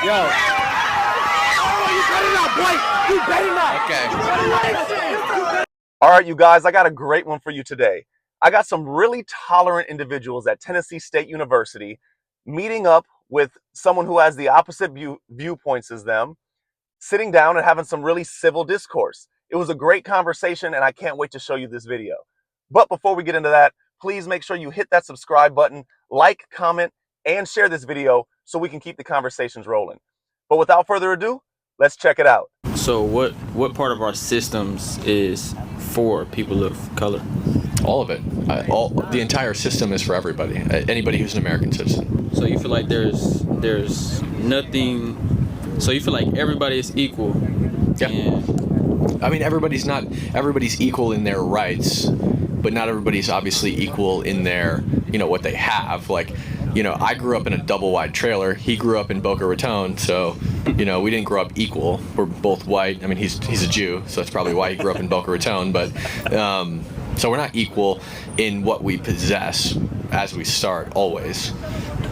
Yo. Oh, you better not, boy. You better not. Okay. All right, you guys, I got a great one for you today. I got some really tolerant individuals at Tennessee State University meeting up with someone who has the opposite viewpoints as them, sitting down and having some really civil discourse. It was a great conversation, and I can't wait to show you this video. But before we get into that, please make sure you hit that subscribe button, like, comment, and share this video so we can keep the conversations rolling. But without further ado, let's check it out. So what part of our systems is for people of color? All of it. The entire system is for everybody. Anybody who's an American citizen. So you feel like there's nothing. So you feel like everybody is equal. Yeah. I mean, everybody's equal in their rights, but not everybody's obviously equal in their, what they have. Like, I grew up in a double wide trailer. He grew up in Boca Raton, so, we didn't grow up equal. We're both white. I mean, he's a Jew, so that's probably why he grew up in Boca Raton. But so we're not equal in what we possess as we start, always.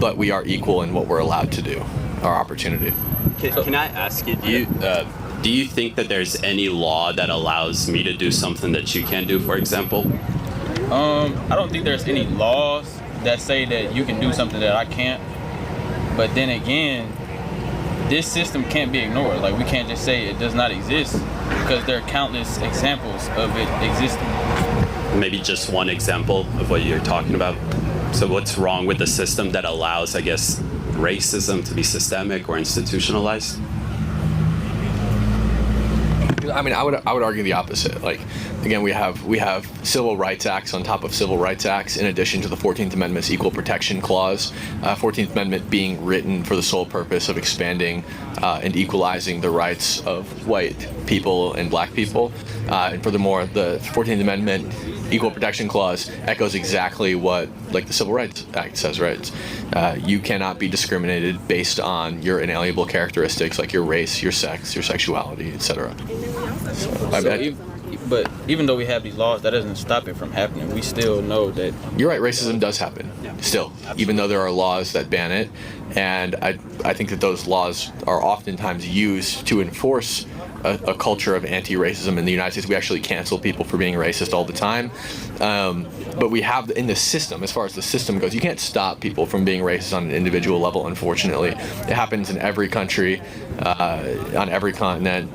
But we are equal in what we're allowed to do, our opportunity. Can I ask you, do you think that there's any law that allows me to do something that you can't do, for example? I don't think there's any laws that say that you can do something that I can't. But then again, this system can't be ignored. Like, we can't just say it does not exist, because there are countless examples of it existing. Maybe just one example of what you're talking about. So what's wrong with the system that allows, I guess, racism to be systemic or institutionalized? I mean, I would argue the opposite. Like, again, we have civil rights acts on top of civil rights acts, in addition to the 14th Amendment's Equal Protection Clause. 14th Amendment being written for the sole purpose of expanding and equalizing the rights of white people and black people. And furthermore, the 14th Amendment Equal Protection Clause echoes exactly what, like, the Civil Rights Act says, right? You cannot be discriminated based on your inalienable characteristics, like your race, your sex, your sexuality, etc. But even though we have these laws, that doesn't stop it from happening. We still know that. You're right, racism does happen, still, even though there are laws that ban it. And I think that those laws are oftentimes used to enforce a culture of anti-racism in the United States. We actually cancel people for being racist all the time. But we have, in the system, as far as the system goes, you can't stop people from being racist on an individual level, unfortunately. It happens in every country, on every continent,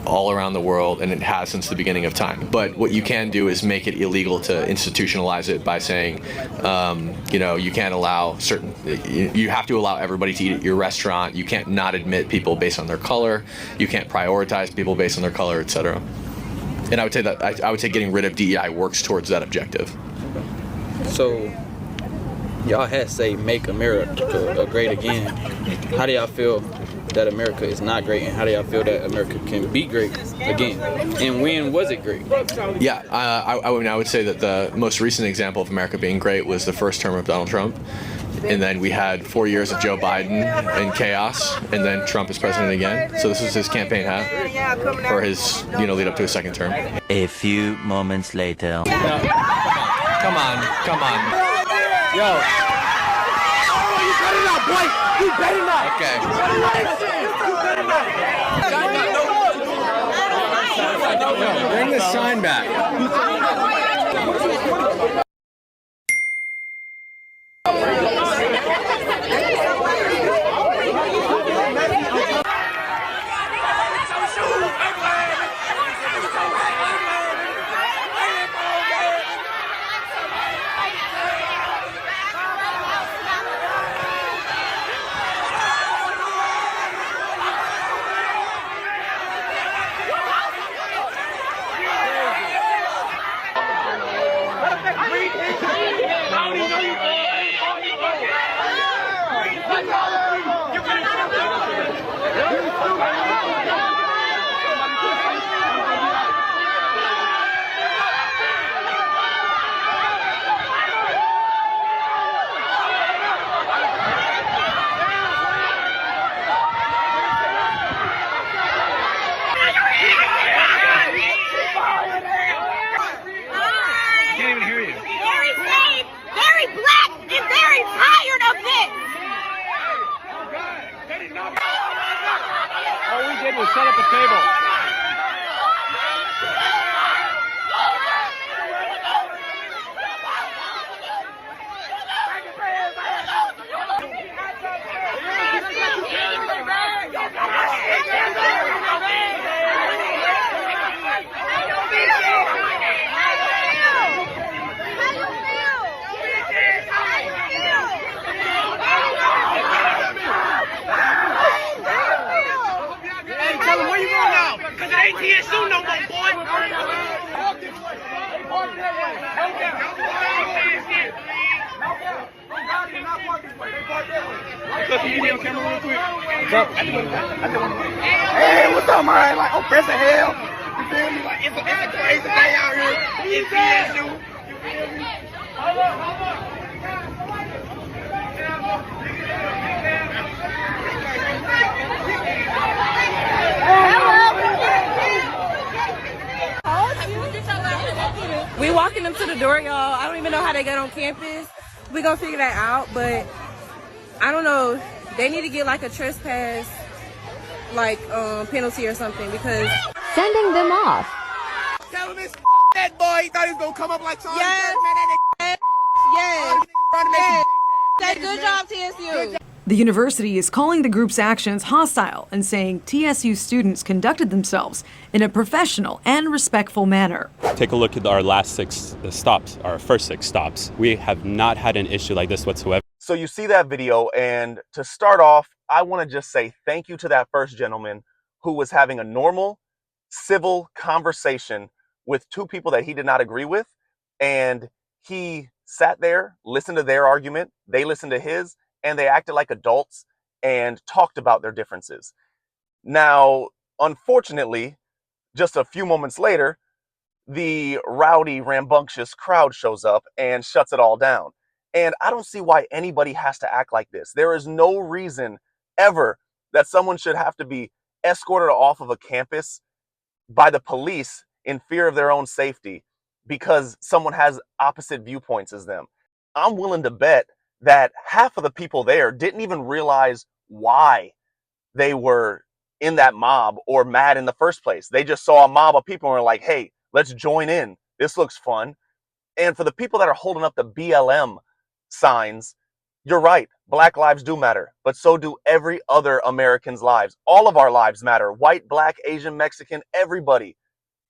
all around the world, and it has since the beginning of time. But what you can do is make it illegal to institutionalize it by saying, you can't allow you have to allow everybody to eat at your restaurant. You can't not admit people based on their color. You can't prioritize people based on their color, etc. And I would say that I would say getting rid of DEI works towards that objective. So, y'all had say "Make America Great Again." How do y'all feel that America is not great, and how do y'all feel that America can be great again? And when was it great? Yeah, I would say that the most recent example of America being great was the first term of Donald Trump. And then we had 4 years of Joe Biden in chaos, and then Trump is president again. So this was his campaign hat for his, lead up to his second term. A few moments later. Come on. Yo. Oh, you better not, boy. You better not. Okay. You better not. Bring the sign back. We All we did was set up a table. TSU no more, boy. Hey, what's up, man? Like, oppressive hell. You feel me? Like, it's a crazy day out here in TSU. You feel me? Hold up. We walking them to the door, y'all. I don't even know how they got on campus. We gonna figure that out, but I don't know. They need to get like a trespass, like penalty or something because sending them off. Tell him it's that boy. He thought he was gonna come up like Charlie. Yes. Say good job, TSU. The university is calling the group's actions hostile and saying TSU students conducted themselves in a professional and respectful manner. Take a look at our last 6 stops, our first 6 stops. We have not had an issue like this whatsoever. So you see that video, and to start off, I want to just say thank you to that first gentleman who was having a normal, civil conversation with 2 people that he did not agree with, and he sat there, listened to their argument, they listened to his, and they acted like adults and talked about their differences. Now, unfortunately, just a few moments later, the rowdy, rambunctious crowd shows up and shuts it all down. And I don't see why anybody has to act like this. There is no reason ever that someone should have to be escorted off of a campus by the police in fear of their own safety because someone has opposite viewpoints as them. I'm willing to bet that half of the people there didn't even realize why they were in that mob or mad in the first place. They just saw a mob of people and were like, hey, let's join in. This looks fun. And for the people that are holding up the BLM signs, you're right. Black lives do matter, but so do every other American's lives. All of our lives matter. White, black, Asian, Mexican, everybody.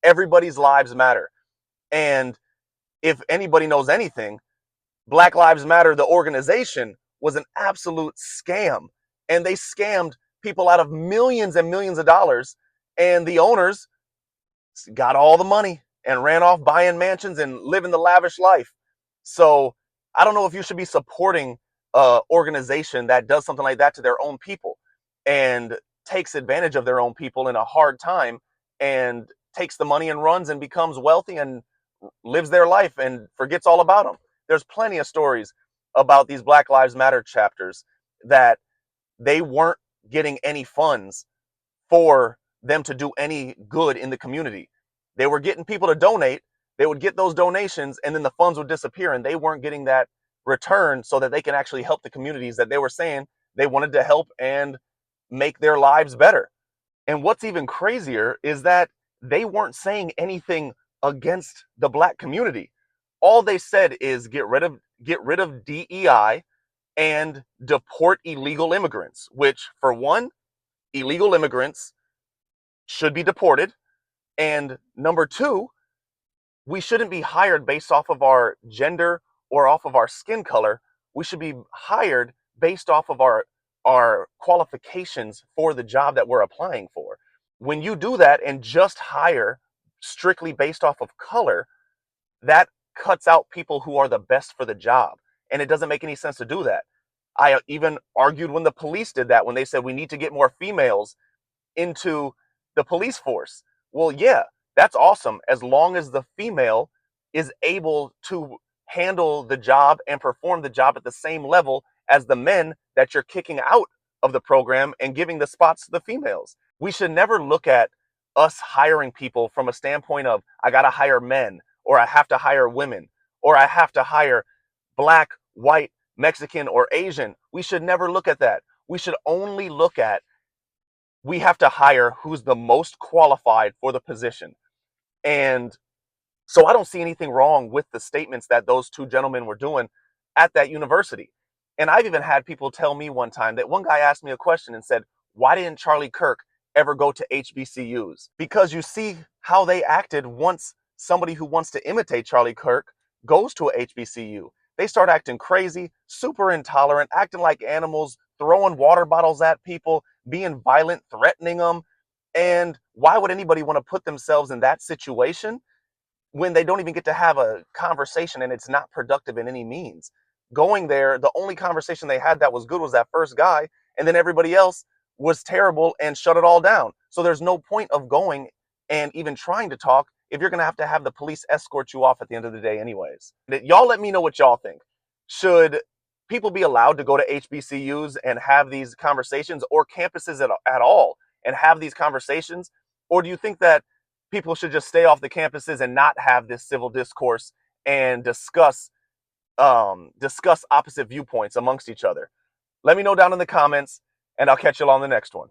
Everybody's lives matter. And if anybody knows anything, Black Lives Matter, the organization, was an absolute scam. And they scammed people out of millions and millions of dollars. And the owners got all the money and ran off buying mansions and living the lavish life. So I don't know if you should be supporting an organization that does something like that to their own people and takes advantage of their own people in a hard time and takes the money and runs and becomes wealthy and lives their life and forgets all about them. There's plenty of stories about these Black Lives Matter chapters that they weren't getting any funds for them to do any good in the community. They were getting people to donate. They would get those donations and then the funds would disappear and they weren't getting that return so that they can actually help the communities that they were saying they wanted to help and make their lives better. And what's even crazier is that they weren't saying anything against the Black community. All they said is get rid of DEI and deport illegal immigrants, which for one, illegal immigrants should be deported. And number 2, we shouldn't be hired based off of our gender or off of our skin color. We should be hired based off of our qualifications for the job that we're applying for. When you do that and just hire strictly based off of color, that cuts out people who are the best for the job. And it doesn't make any sense to do that. I even argued when the police did that, when they said we need to get more females into the police force. Well, yeah, that's awesome as long as the female is able to handle the job and perform the job at the same level as the men that you're kicking out of the program and giving the spots to the females. We should never look at us hiring people from a standpoint of, I got to hire men, or I have to hire women, or I have to hire Black, white, Mexican, or Asian. We should never look at that. We should only look at we have to hire who's the most qualified for the position. And so I don't see anything wrong with the statements that those two gentlemen were doing at that university. And I've even had people tell me one time that one guy asked me a question and said, why didn't Charlie Kirk ever go to HBCUs? Because you see how they acted once somebody who wants to imitate Charlie Kirk goes to a HBCU. They start acting crazy, super intolerant, acting like animals, throwing water bottles at people, being violent, threatening them. And why would anybody want to put themselves in that situation when they don't even get to have a conversation and it's not productive in any means? Going there, the only conversation they had that was good was that first guy, and then everybody else was terrible and shut it all down. So there's no point of going and even trying to talk if you're going to have the police escort you off at the end of the day anyways. Y'all let me know what y'all think. Should people be allowed to go to HBCUs and have these conversations, or campuses at all and have these conversations? Or do you think that people should just stay off the campuses and not have this civil discourse and discuss opposite viewpoints amongst each other? Let me know down in the comments, and I'll catch you on the next one.